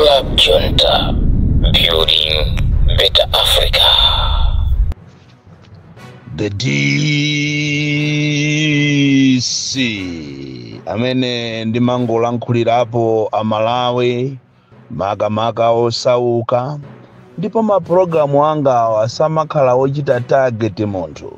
Club Junta, building better Africa. The DC amene ndimangolankhulirapo amalawi makamaka osauka ndipo maprogramu anga asamakhala ochita target munthu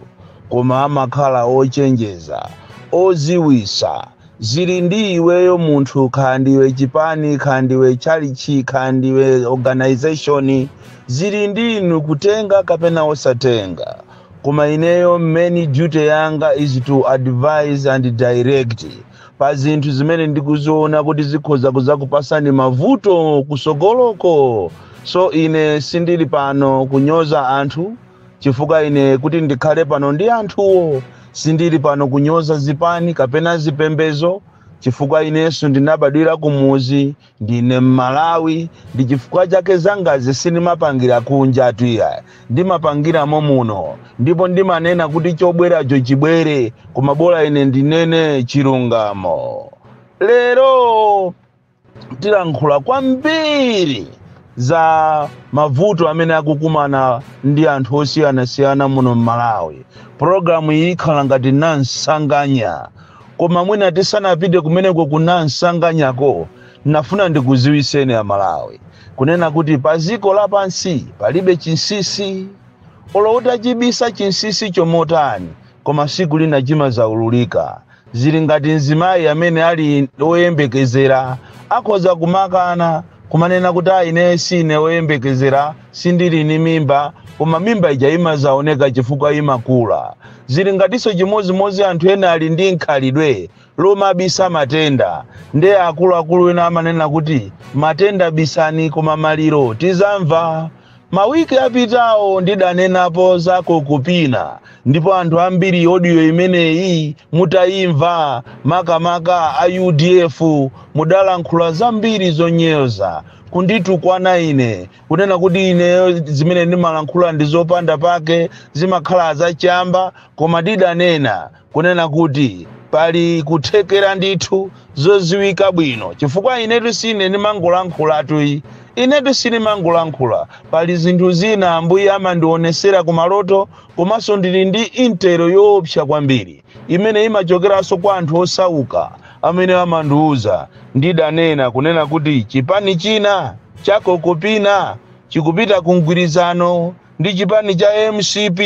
koma amakhala ochenjeza oziwisa zili ndi iweyo munthu khandiwe chipani khandiwe chalichi khandiwe organization zili ndi inu kutenga kapena osatenga koma ineyo main duty yanga is to advise and direct pa zinthu zimene ndikuziona kuti zikhoza kuzakupasani mavuto kusogoloko. So ine sindili pano kunyoza anthu chifukwa ine kuti ndikhale pano ndi anthuwo, sindili pano kunyoza zipani kapena zipembezo chifukwa ineso ndinabadwira kumuzi ndine Malawi ndi chifukwa chake zangazi sinimapangira kunja tuya ndimapangira muno ndipo ndimanena kuti chobweracho chibwere koma bora ine ndinene chilungamo. Lero tilankhula kwambiri za mavuto amene akukumana ndi anthu osiyana muno Malawi. Programu iyi ikhala ngati nansanganya koma mwina tisanapite kumeneko kunansanganyako nafuna ndikuziwiseni ya Malawi kunena kuti paziko lapansi palibe chinsisi olowota chibisa chinsisi chomotani koma siku lina chimazaululika. Zili ngati mzimayi amene ali oyembekezera akhoza kumakana kumanena kuti ine sine oyembekezera sindili ni mimba koma mimba ija imazaoneka chifukwa imakula. Zili ngatiso chimodzimodzi anthu ena ali ndi nkhalidwe lomabisa matenda nde akuluakulu ena amanena kuti matenda bisani koma maliro tizamva. Mawiki apitawo ndidanenapo zako kupina ndipo anthu ambiri audio imeneyi mutayimva makamaka a UDF mudalankhula zambiri zonyoza kunditukwana ine kunena kuti ine zimene ndimalankhula ndizopanda pake zimakhala zachamba koma ndidanena kunena kuti pali kuthekera ndithu zoziwika bwino chifukwa inetu sine ndimangolankhula tuyi inetu sine mangolankhula pali zinthu zina ambuye amandionesera kumaloto komanso ndili ndi intero yoopsa kwambiri imene imachokeranso kwa anthu osauka amene amandiuza ndidanena kunena kuti chipani china chako kupina chikupita kungwirizano ndi chipani cha MCP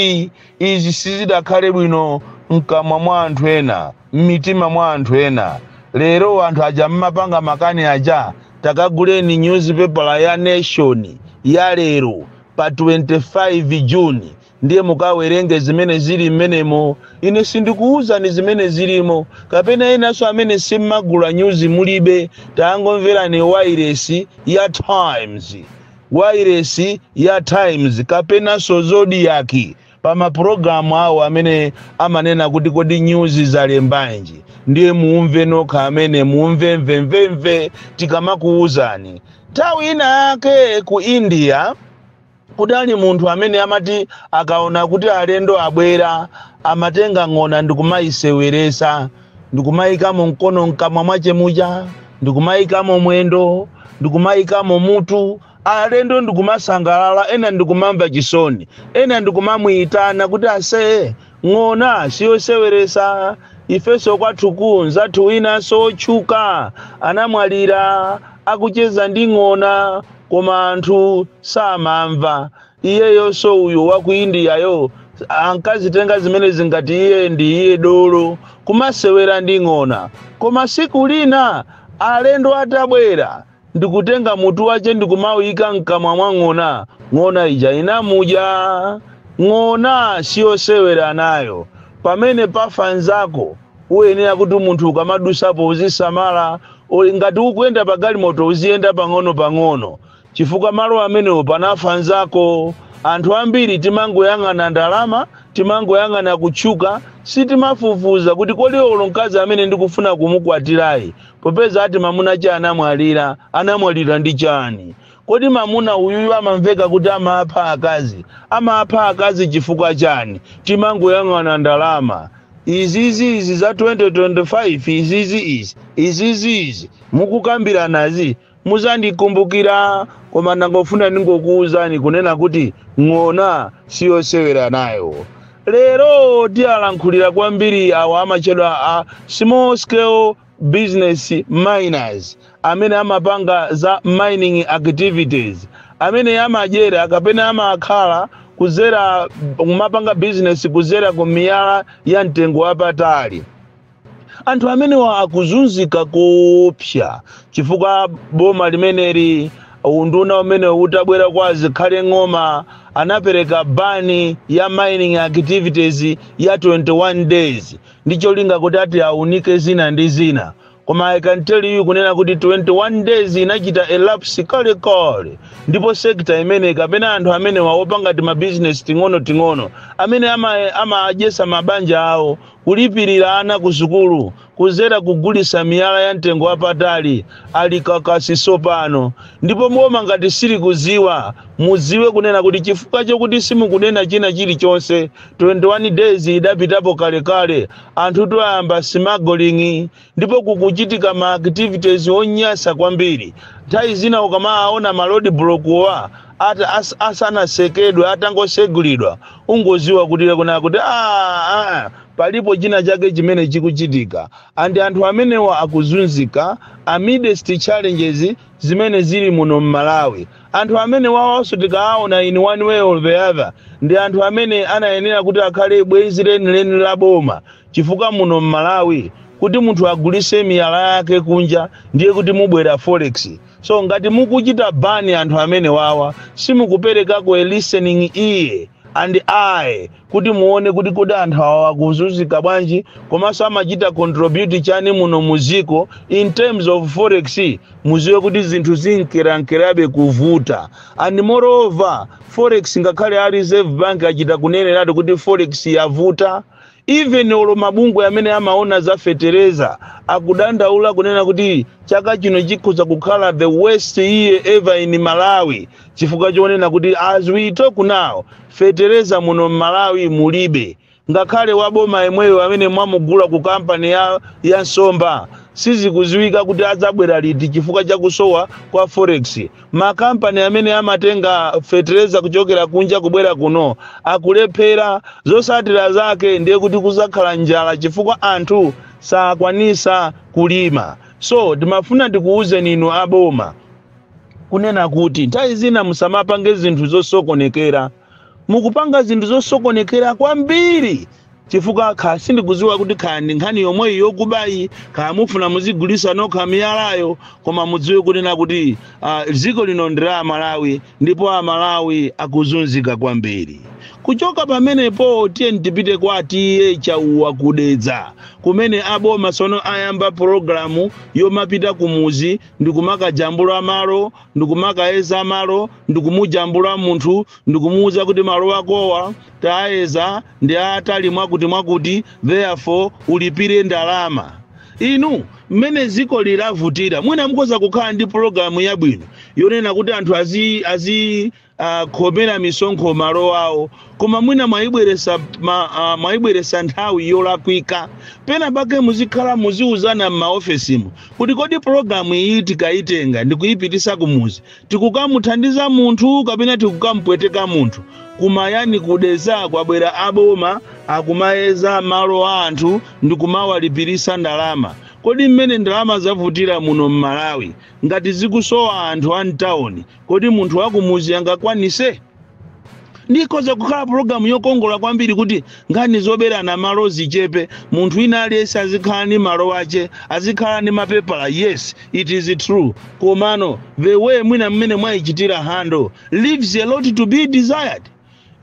izi sizidakhale bwino mkamwa mwa anthu ena mmitima mwa anthu ena. Lero anthu aja mmapanga makani aja takaguleni newspaper ya Nation ya lero pa 25 Juni ndiye mukawerenge zimene zili mmenemo. Ine sindikuuza ni zimene zilimo kapena enaso amene simmagula news mulibe tangomvera ni wireless ya Times, wireless ya Times kapena so Zodiac pa maprogramu awo amene amanena kuti kodi news zalembanji ndiye muumve nokha amene muumve mvemvemve tikamakuuzani. Tawi ina yake ku India kudali munthu amene amati akaona kuti alendo abwera amatenga ng'ona ndikumayiseweresa ndikumayikamo mkono mkamwa mwache muja ndikumayikamo mwendo ndikumayikamo mutu alendo ndikumasangalala ena ndikumamva chisoni ena ndikumamuyitana kuti ase ng'ona siyoseweresa ifeso kwathuku nzathu wina sochuka anamwalira akucheza ndi ng'ona koma anthu samamva. Iyeyo so uyo wa ku India yo ankazitenga zimene zingati iye ndi iye dolo kumasewera ndi ng'ona koma siku lina alendo atabwera ndikutenga mutu wache ndikumawika mkamwa mwa ng'ona, ng'ona ija inamuja. Ng'ona siyosewera nayo pamene pafa nzako uyenera kuti munthu ukamadusapo uzisamala ngati ukuyenda pa galimoto uziyenda pang'ono chifukwa malo amenewo panafa nzako. Anthu ambiri timangoyang'ana ndalama timangoyang'ana kutchuka sitimafufuza kuti kodi olo mkazi amene ndikufuna kumukwatirayi popeza ati mamuna cha anamwalira ndi chani kodi mamuna uyu amamveka kuti amapha akazi chifukwa chani timangoyang'ana ndalama. Izizi za 2025 izizi mukukambira nazi muzandikumbukira, koma ndangofuna ningokuwuzani kunena kuti ng'ona siyosewera nayo. Lero tiyalankhulira kwambiri awa amachedwa a small scale business miners amene amapanga za mining activities, amene amajera kapena amakhala kuzera kumapanga business kuzera ku miyala ya mtengo wapatali. Anthu amenewa akuzunzika kopsa chifukwa boma limeneli unduna umene utabwera kwa azikhale ng'oma anapereka bani ya mining activities ya 21 days ndicho linga kuti ati aunike zina ndi zina. Koma I can tell you kunena kuti 21 days inachita elapse kale ndipo sekta imene kapena anthu amene wawopanga ti business ting'ono amene amajesa mabanja awo kulipirira ana ku sukulu kuzera kugulisa miyala ya mtengo wapatali ali kakasiso pano. Ndipo mboma ngati sili kuziwa muziwe kunena kuti chifukwa chokuti simukunena china chilichonse 21 days idapitapo kale anthu toyamba smuggling ndipo kukuchitika ma activities onyasa kwambiri. Nthawi zina ukamaona ma road block wa asana sekedwe atangosegulidwa ungoziwa kuti kuna kuti palipo china chake chimene chikuchitika. Andi anthu amenewa akuzunzika amidst challenges zimene zili muno Malawi. Anthu amene wawaso tikaona in one way or the other ndi anthu amene anayenera kuti akhale bwenzi leni la boma chifukwa muno Malawi kuti munthu agulise miyala yake kunja ndiye kuti mubwera forex. So ngati mukuchita bani anthu amene wawa simukupereka ku listening ear and eye kuti muone kuti kodi anthu awa kuzunzika bwanji komanso amachita contribute chani muno muziko in terms of forex. Muziwe kuti zinthu zinkerabe kuvuta. And moreover forex ngakhale a Reserve Bank achita kuneneratu kuti forex yavuta. Even olo mabungwe amene amaona za fetereza akudandaula kunena kuti chaka chino chikhoza kukhala the worst year ever in Malawi chifukwa chonena kuti as we talk now fetereza muno Malawi mulibe. Ngakhale waboma emweyo amene mwamugula ku company ya Nsomba sizikuziwika kuti azabwera liti chifukwa cha kusowa kwa forex. Makampani amene amatenga fetereza kuchokera kunja kubwera kuno akulephera. Zosatira zake ndiye kuti kuzakhala njala chifukwa anthu sakwanisa kulima. So timafuna tikuuze ninu aboma kunena kuti nthawi zina musamapange zinthu zosokonekera. Mukupanga zinthu zosokonekera kwambiri chifukwa khasi ndikuziwa kuti khandi nkhani yomwe yokubayi mufuna muzigulisa nokha miyalayo koma mudziwe kunena kuti dziko lino ndi la Malawi ndipo Amalawi akuzunzika kwambiri. Kuchoka pamenepo tiye tipite kwa tiye chauwa kudedza kumene aboma sono ayamba programu yomapita kumuzi ndikumakajambula malo ndikumakayeza malo ndikumujambula munthu ndikumuuza kuti malo akowa taayeza ndi atali mwakuti therefore ulipire ndalama. Inu mmene ziko lilavutira mwina mkoza kukhala ndi programu yabwino yonena kuti anthu khomera misonkho malo awo koma mwina mwaibweresa nthawi yolakwika. Pena pake muzikhala muziuzana m'maofesimu kuti kodi programu iyi tikayitenga ndikuyipitisa kumuzi tikukamuthandiza munthu kapena tikukamupweteka munthu. Kumayani kudeza kwabwera aboma akumayeza malo a anthu ndikumawalipirisa ndalama. Kodi mmene ndalama zavutira muno Malawi ngati zikusowa anthu a mtawuni kodi munthu wakumuzi angakwanise? Ndikoza kukhala programu yokongola kwambiri kuti ngani zoberana malo zichepe munthu ina aliyense azikhala ni malo ache azikhala ni mapepala. Yes, it is true. Komano the way mwina mmene mwayichitira handle leaves a lot to be desired.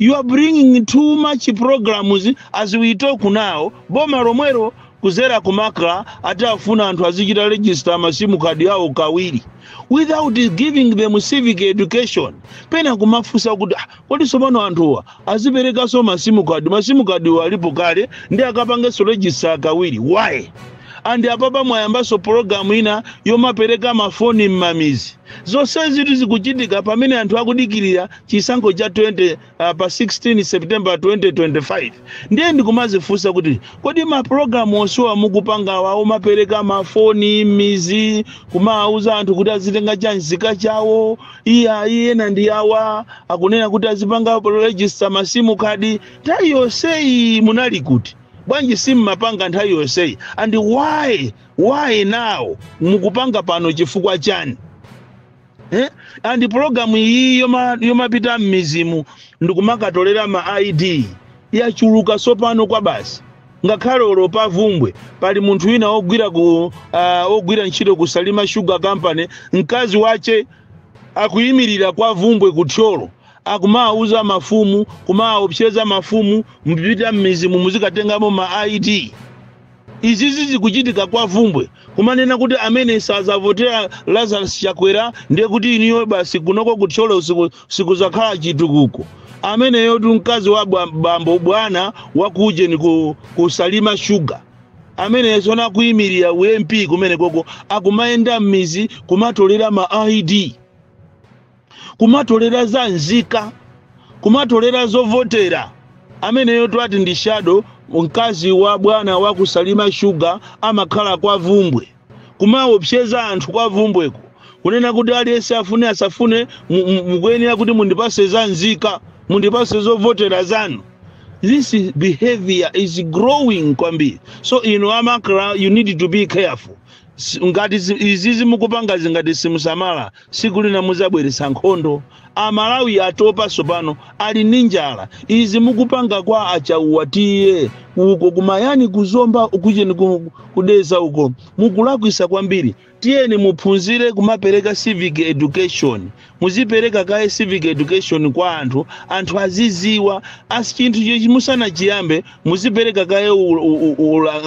You are bringing too much programs as we talk now. Boma romwero kuzera kumakra atafuna anthu azichita register masimu kadi yawo kawiri without giving them civic education. Pena kumafusa kuti kodi sobano anthuwa azipereka so masimu kadi walipo kale ndi akapange so register kawiri. Why? andi apapa mwayambaso program ina yomapereka mafoni mmamizi. Zonse zitu zikuchitika pamene anthu akudikirira chisankho cha pa 16 September 2025. Ndiye ndikumazifunsa kuti kodi ma program onsewa mukupanga wawo mapereka mafoni mizi kumauza anthu kuti azitenga chanzika chawo iyena ndi awa akunena kuti azipanga register masimu kadi nthawi yonseyi munali kuti bwanji simu mapanga nthawi yonseyi and why now mukupanga pano chifukwa chani? And program iyi yomapita mmizimu ndikumakatolera ma ID yachuluka sopano kwa basi ngakhale olo pavumbwe pali munthu wina ogwira ntchito ku Salima Sugar Company mkazi wache akuyimirira kwa vumbwe kutyolo akumauza mafumu kumaopseza mafumu mpita mmizimu muzikatengamo ma ID. Izizi zikuchitika kwa vumbwe kumanena kuti amene sazavotera Lazarus Chakwera ndiye kuti iniyo basi kunoko kutyolo sikuzakhala chitukuko. Amene yotu mkazi wa bambo bwana wakuje ni ku Salima Sugar amene yesona kuyimirira MP kumene koko akumayenda mmizi kumatolera ma ID kumatolera za nzika kumatolera zovotera amene yotu ati ndi shadow mkazi wa bwana wa ku Salima Sugar amakhala kwa vumbwe kumaopseza anthu kwa vumbweko kunena kuti aliyense afune asafune mukwenera kuti mundipase za nzika mundipase zovotera zanu. This behavior is growing kwambiri. So amakra you need to be careful. Ngati izizi mukupanga zingati simusamala siku lina muzabweresa nkhondo. Amalawi atopa sopano ali ninjala izi mukupanga kwa achauwatiye uko kumayani kuzomba ukuje kudeza uko mukulakwisa kwambiri. Tiyeni muphunzire kumapereka civic education muzipereka kaye civic education kwa anthu aziziwa asi chinthu chimusana chiyambe muzipereka kaye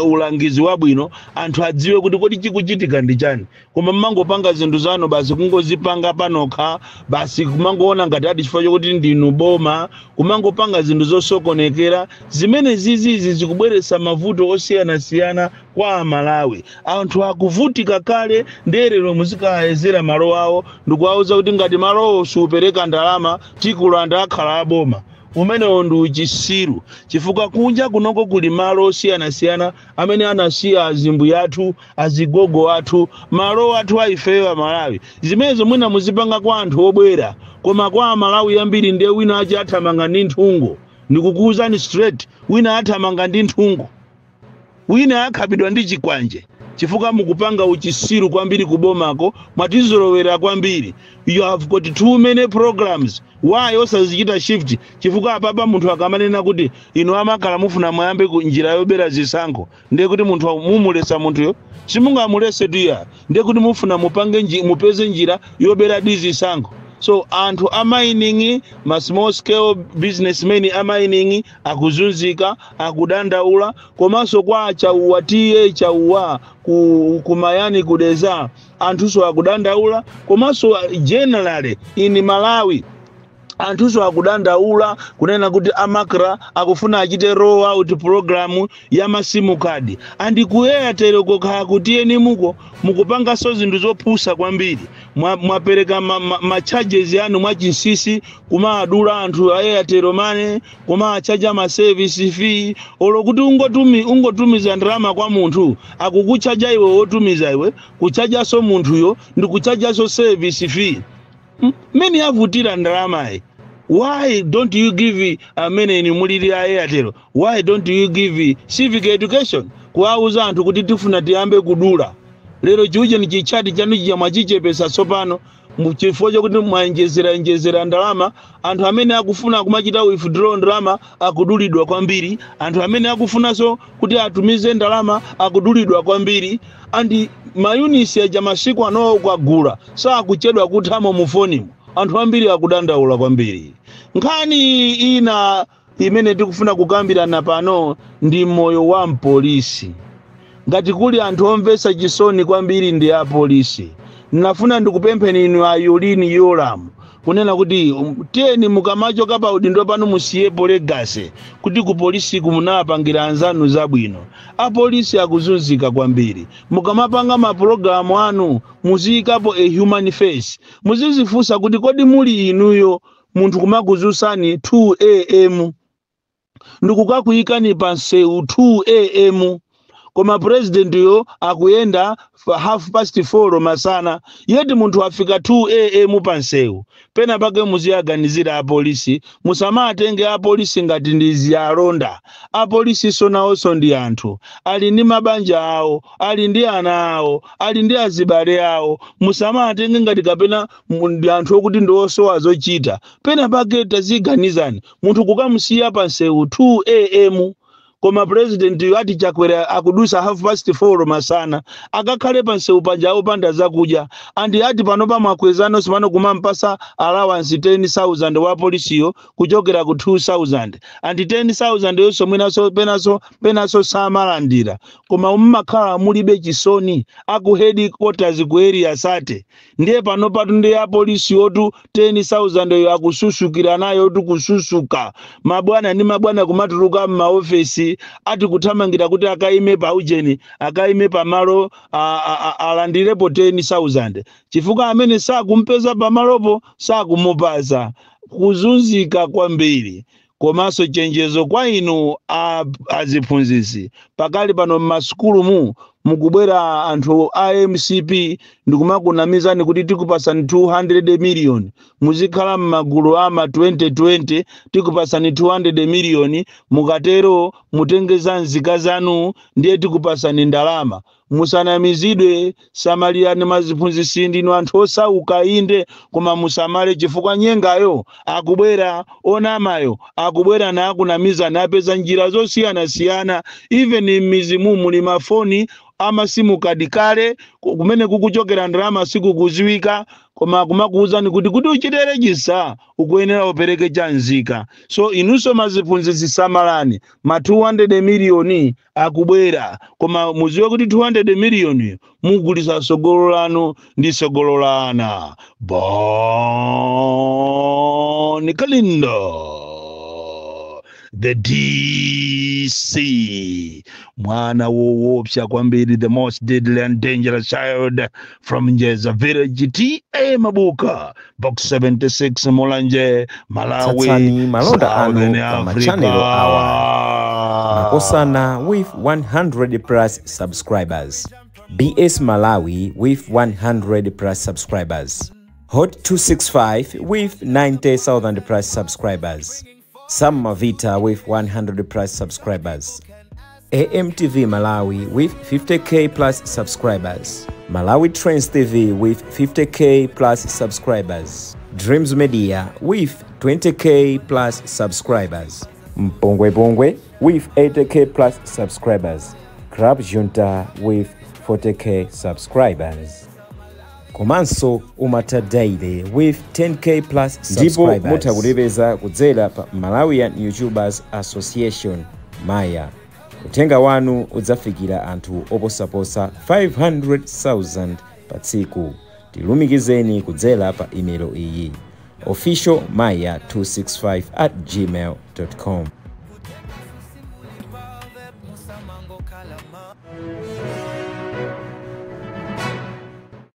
ulangizi wabwino anthu adziwe kuti kodi chikuchitika ndi chani. Koma mmangopanga zinthu zanu basi kungozipanga panokha basi kumangoona ngati ati chifukwa chokuti ndinu boma kumangopanga zinthu zosokonekera zimene zizizi zikubweretsa mavuto osiyana kwa Amalawi. Anthu akuvutika kale nderero muzikaezera malo awo ndikuwauza kuti ngati malo supereka ndalama tikulanda akhala aboma umene ndi uchisiru chifukwa kunja kunoko kuli malo osiyana amene anasiya azimbu yathu azigogo athu malo athu aifeyo Amalawi zimenezo mwina muzipanga kwa anthu obwera koma kwa Amalawi yambiri ndiye wina achi athamanga ndi nthungo ndikukuuzani straight wina athamanga ndi nthungo wina akhabidwa ndi chikwanje chifukwa mukupanga uchisiru kwambiri kubomako mwatizolowera kwambiri. You have got too many programs. Why osazichita shift chifukwa apapa munthu akamanena kuti amakala mufuna mwayambe njira yobera zisankho ndiye kuti munthu mumulesa munthuyo simungamulese tuya ndiye kuti mufuna mupeze njira yobera zisankho. So anthu mining ma small scale businessmen mining akuzunzika akudandaula komanso kwa achauwatiye chauwa kumayani kudeza anthuso akudandaula komanso generally in Malawi anthuso akudandaula kunena kuti amakra akufuna achite roll out program ya masimu kadi andi ku Airtel kokha kutiyeni mukupanga so zinthu zopusa kwambiri mwapereka ma charges yanu mwachinsisi kumadula anthu Airtel mane kumachaja ma service fee olokuti ungotumiza ndalama kwa munthu akukuchaja iwe otumiza iwe kuchaja so munthuyo ndikuchaja so service fee many avutira ndalama Why don't you give amene muliri Airtel? Why don't you give civic education? Kuwauza anthu kuti tifuna tiyambe kudula. Lero chuje ni chichati chanu chamachichepesa sopano muchifukwa chokuti mwanjezera ndalama anthu amene akufuna kumachita withdraw ndalama akudulidwa kwambiri anthu amene akufuna so kuti atumize ndalama akudulidwa kwambiri andi mayunisi ya jamasiku anowo kwagula sa akuchedwa kuthamo mufoni anthu ambiri akudandaula kwambiri. Nkhani ina imene tikufuna kukambirana pano ndi moyo wa mpolisi. Ngati kuli anthu omvesa chisoni kwambiri ndi apolisi. Nafuna ndikupempheni inu Ayolini Yoram kunena kuti teni mukamacho kapa udindo pano musiyepo legasi kuti ku polisi kumunapangira anzanu zabwino. Apolisi akuzunzika kwambiri. Mukamapanga mapulogalamu anu muziyikapo a human face. Muzizifunsa kuti kodi muli inuyo munthu kumakuzusani 2 am ndikukakuyikani pansewu 2 am koma president yo akuyenda 4:30 masana yeti munthu afika 2 am pansewu. Pena pake muziyaganizira apolisi, musamatenge apolisi ngati ndizi alonda. Apolisi sonawonso ndi anthu, ali ndi mabanja awo, ali ndi ana awo, ali ndi azibale awo. Musamatenge ngati kapena ndi anthu okuti ndiwosowa zochita. Pena pake taziganizani munthu kukamusiya pansewu 2 am koma president ati chakwera akudusa 4:30 masana akakhale pansewu panja opanda zakudya andi ati panopa makwezano sipano kumampasa allowance 10,000 wa polisiyo kuchokera ku 2,000 andi 10,000 yonso mwenaso penaso samalandira koma mmakhala mulibe chisoni aku headquarters ku area sate ndiye panopa tunde ya polisi yotu 10,000 yo akususukira nayo yotu kususuka mabwana ni mabwana kumatuluka m'maofesi ati kuthamangira kuti akaime pa ujeni akaime pa malo alandirepo 10,000 chifukwa amene sakumpeza pa malopo sakumupaza kuzunzika kwambiri. Komanso chenjezo kwa inu aziphunzitsi pakali pano m'masukulu mukubwera anthu a MCP ndikumakunamizani kuti tikupasani 200 million muzikhala m'magulu ama 2020 tikupasani 200 million mukatero mutengeza nzika zanu ndiye tikupasani ndalama. Musanamizidwe, samalirani maziphunzitsi ndinu anthu osauka inde koma musamale chifukwa nyengayo akubwera onamayo akubwera na akunamizani apeza njira zosiyana even mizimu muli mafoni amasimu kadikale kumene kukuchokera ndalama siku kuziwika koma kumakuuzani kuti uchite register ukuyenera upereke chanzika. So inunso maziphunzitsi samalani ma 200 million akubwera koma muziwe kuti 200 million mugulisa sogolo lanu ndi sogolo lana. Boni Kalindo the DC mwana woopsa kwambiri the most deadly and dangerous child from Njeza village TA Mabuka box 76 Mulanje Malawi. Tsatsani malonda anu pa machanelo awa makosana with 100 plus subscribers. BS Malawi with 100 plus subscribers. Hot 265 with 90,000 plus subscribers. Sam Mavita with 100 plus subscribers. AMTV Malawi with 50k plus subscribers. Malawi Trends TV with 50k plus subscribers. Dreams Media with 20k plus subscribers. Mpongwe Pongwe with 80k plus subscribers. Crab Junta with 40k subscribers. Komanso Umata Daily with 10k plus subscribers. Ndipo mutakulebeza kudzera pa Malawian YouTubers Association Maya. Utenga wanu udzafikira anthu oposaposa 500,000 pa tsiku. Tilumikizeni kudzera pa email iyi officialmaya265@gmail.com.